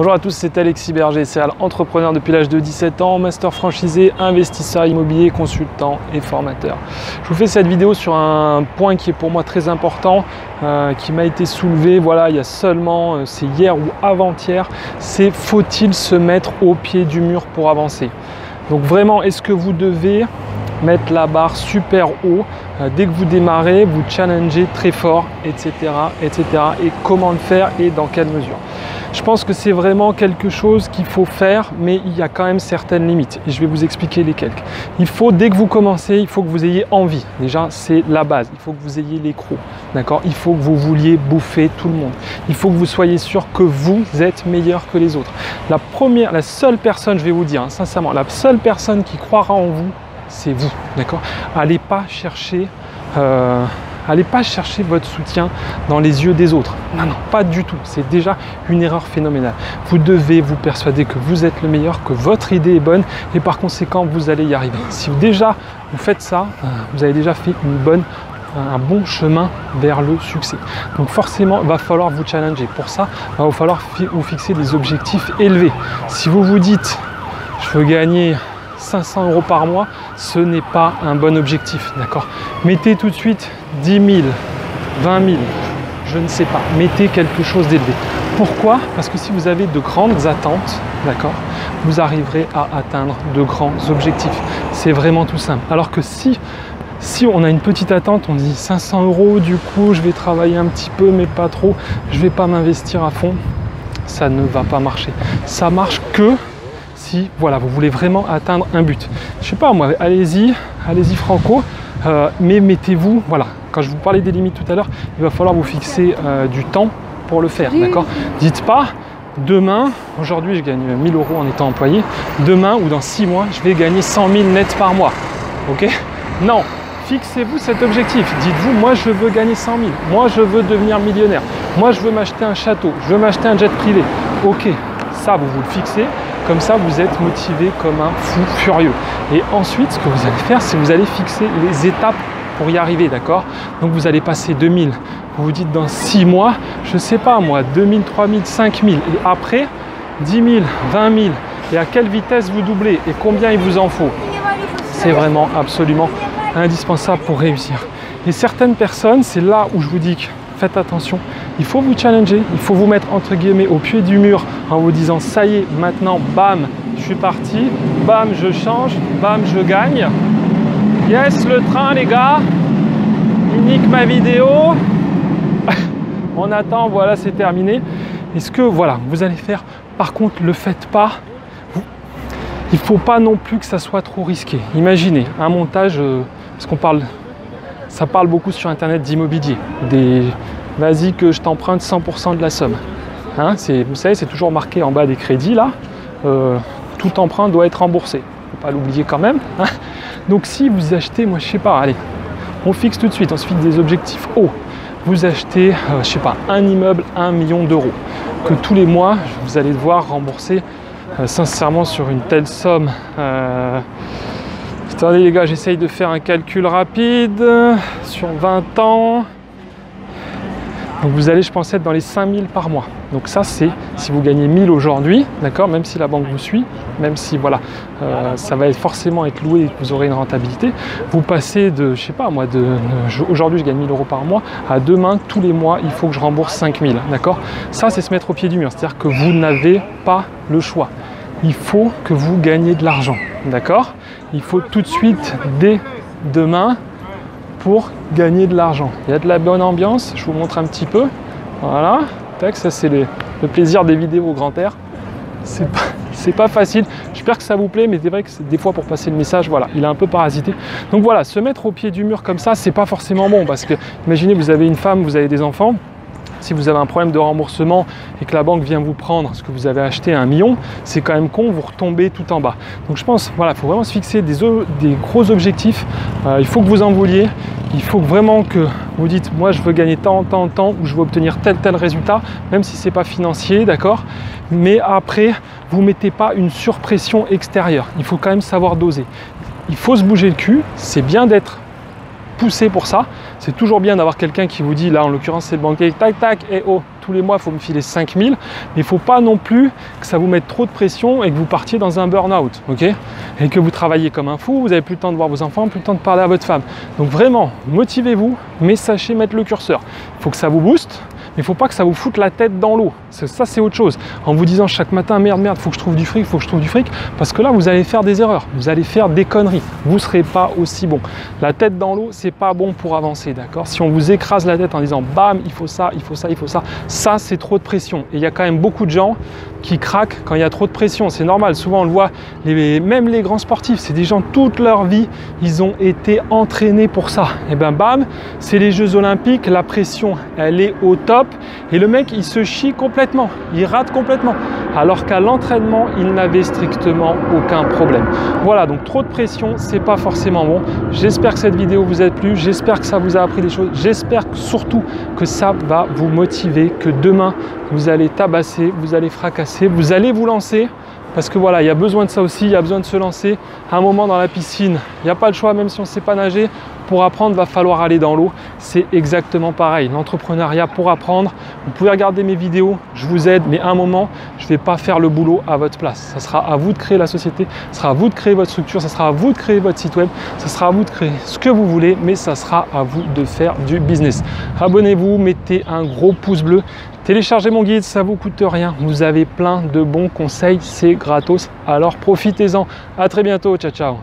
Bonjour à tous, c'est Alexis Berger, serial entrepreneur depuis l'âge de 17 ans, master franchisé, investisseur immobilier, consultant et formateur. Je vous fais cette vidéo sur un point qui est pour moi très important, qui m'a été soulevé, voilà, il y a seulement, c'est hier ou avant-hier, c'est faut-il se mettre au pied du mur pour avancer? Donc vraiment, est-ce que vous devez mettre la barre super haut dès que vous démarrez, vous challengez très fort, etc., etc. Et comment le faire et dans quelle mesure? Je pense que c'est vraiment quelque chose qu'il faut faire, mais il y a quand même certaines limites. Et je vais vous expliquer lesquelles. Il faut, dès que vous commencez, il faut que vous ayez envie. Déjà, c'est la base. Il faut que vous ayez les crocs. D'accord? Il faut que vous vouliez bouffer tout le monde. Il faut que vous soyez sûr que vous êtes meilleur que les autres. La seule personne, je vais vous dire, hein, sincèrement, la seule personne qui croira en vous, c'est vous, d'accord? Allez pas chercher votre soutien dans les yeux des autres. Non, non, pas du tout. C'est déjà une erreur phénoménale. Vous devez vous persuader que vous êtes le meilleur, que votre idée est bonne et par conséquent, vous allez y arriver. Si déjà vous faites ça, vous avez déjà fait un bon chemin vers le succès. Donc forcément, il va falloir vous challenger. Pour ça, il va falloir vous fixer des objectifs élevés. Si vous vous dites, je veux gagner 500 € par mois, ce n'est pas un bon objectif, d'accord? Mettez tout de suite 10 000, 20 000, je ne sais pas, mettez quelque chose d'élevé. Pourquoi? Parce que si vous avez de grandes attentes, d'accord, vous arriverez à atteindre de grands objectifs. C'est vraiment tout simple. Alors que si on a une petite attente, on dit 500 €, du coup je vais travailler un petit peu mais pas trop, je ne vais pas m'investir à fond, ça ne va pas marcher. Ça marche que si voilà, vous voulez vraiment atteindre un but. Je sais pas moi, allez-y franco, mais mettez-vous, voilà, quand je vous parlais des limites tout à l'heure, il va falloir vous fixer du temps pour le faire, d'accord? Dites pas, demain, aujourd'hui je gagne 1000 € en étant employé, demain ou dans 6 mois, je vais gagner 100 000 net par mois, ok? Non, fixez-vous cet objectif, dites-vous, moi je veux gagner 100 000, moi je veux devenir millionnaire, moi je veux m'acheter un château, je veux m'acheter un jet privé, ok, ça vous le fixez. Comme ça, vous êtes motivé comme un fou furieux. Et ensuite, ce que vous allez faire, c'est que vous allez fixer les étapes pour y arriver, d'accord? Donc, vous allez passer 2000. Vous vous dites dans 6 mois, je ne sais pas moi, 2000, 3000, 5000. Et après, 10 000, 20 000. Et à quelle vitesse vous doublez et combien il vous en faut? C'est vraiment absolument indispensable pour réussir. Et certaines personnes, c'est là où je vous dis que faites attention, il faut vous challenger, il faut vous mettre entre guillemets au pied du mur en vous disant ça y est, maintenant, bam, je suis parti, bam, je change, bam, je gagne. Yes, le train les gars, il nique ma vidéo. On attend, voilà, c'est terminé. Est-ce que, voilà, vous allez faire, par contre, le faites pas. Il ne faut pas non plus que ça soit trop risqué. Imaginez un montage, parce qu'on parle... Ça parle beaucoup sur internet d'immobilier. Vas-y que je t'emprunte 100% de la somme. Hein, vous savez, c'est toujours marqué en bas des crédits là. Tout emprunt doit être remboursé. Il ne faut pas l'oublier quand même. Hein. Donc si vous achetez, moi je sais pas, allez, on fixe tout de suite, on se fixe des objectifs hauts. Vous achetez, je sais pas, un immeuble 1 million €. Que tous les mois, vous allez devoir rembourser sincèrement sur une telle somme. Attendez les gars, j'essaye de faire un calcul rapide sur 20 ans. Donc vous allez, je pense, être dans les 5000 par mois. Donc ça, c'est si vous gagnez 1000 aujourd'hui, d'accord, même si la banque vous suit, même si voilà, ça va forcément être loué et que vous aurez une rentabilité, vous passez de, je sais pas moi, aujourd'hui je gagne 1000 € par mois, à demain, tous les mois, il faut que je rembourse 5000, d'accord? Ça, c'est se mettre au pied du mur, c'est-à-dire que vous n'avez pas le choix. Il faut que vous gagnez de l'argent, d'accord? Il faut tout de suite, dès demain, pour gagner de l'argent. Il y a de la bonne ambiance, je vous montre un petit peu. Voilà, tac, ça c'est le plaisir des vidéos au grand air. C'est pas facile, j'espère que ça vous plaît, mais c'est vrai que des fois pour passer le message, voilà, il est un peu parasité. Donc voilà, se mettre au pied du mur comme ça, c'est pas forcément bon, parce que imaginez, vous avez une femme, vous avez des enfants. Si vous avez un problème de remboursement et que la banque vient vous prendre ce que vous avez acheté à 1 million, c'est quand même con, vous retombez tout en bas. Donc je pense, voilà, il faut vraiment se fixer des gros objectifs. Il faut que vous en vouliez. Il faut vraiment que vous dites, moi je veux gagner tant, ou je veux obtenir tel résultat, même si ce n'est pas financier, d'accord? Mais après, vous ne mettez pas une surpression extérieure. Il faut quand même savoir doser. Il faut se bouger le cul, c'est bien d'être poussé pour ça. C'est toujours bien d'avoir quelqu'un qui vous dit, là en l'occurrence c'est le banquier, tac tac, et oh, tous les mois il faut me filer 5000, mais il ne faut pas non plus ça vous mette trop de pression et que vous partiez dans un burn-out, ok? Et que vous travaillez comme un fou, vous n'avez plus le temps de voir vos enfants, plus le temps de parler à votre femme. Donc vraiment, motivez-vous, mais sachez mettre le curseur. Il faut que ça vous booste, mais il ne faut pas que ça vous foute la tête dans l'eau. Ça, c'est autre chose. En vous disant chaque matin, merde, faut que je trouve du fric, faut que je trouve du fric, parce que là, vous allez faire des erreurs, vous allez faire des conneries. Vous ne serez pas aussi bon. La tête dans l'eau, c'est pas bon pour avancer, d'accord? Si on vous écrase la tête en disant, bam, il faut ça, il faut ça, il faut ça, ça, c'est trop de pression. Et il y a quand même beaucoup de gens qui craquent quand il y a trop de pression. C'est normal. Souvent, on le voit, même les grands sportifs, c'est des gens, toute leur vie, ils ont été entraînés pour ça. Et ben, bam, c'est les Jeux Olympiques, la pression, elle est au top. Et le mec, il se chie complètement, il rate complètement. Alors qu'à l'entraînement, il n'avait strictement aucun problème. Voilà, donc trop de pression, c'est pas forcément bon. J'espère que cette vidéo vous a plu, j'espère que ça vous a appris des choses, j'espère surtout que ça va vous motiver, que demain, vous allez tabasser, vous allez fracasser, vous allez vous lancer. Parce que voilà, il y a besoin de ça aussi, il y a besoin de se lancer. À un moment dans la piscine, il n'y a pas le choix, même si on ne sait pas nager. Pour apprendre, il va falloir aller dans l'eau. C'est exactement pareil. L'entrepreneuriat, pour apprendre, vous pouvez regarder mes vidéos, je vous aide, mais à un moment, je ne vais pas faire le boulot à votre place. Ça sera à vous de créer la société, ça sera à vous de créer votre structure, ça sera à vous de créer votre site web, ça sera à vous de créer ce que vous voulez, mais ça sera à vous de faire du business. Abonnez-vous, mettez un gros pouce bleu. Téléchargez mon guide, ça ne vous coûte rien. Vous avez plein de bons conseils, c'est gratos. Alors profitez-en. À très bientôt. Ciao, ciao.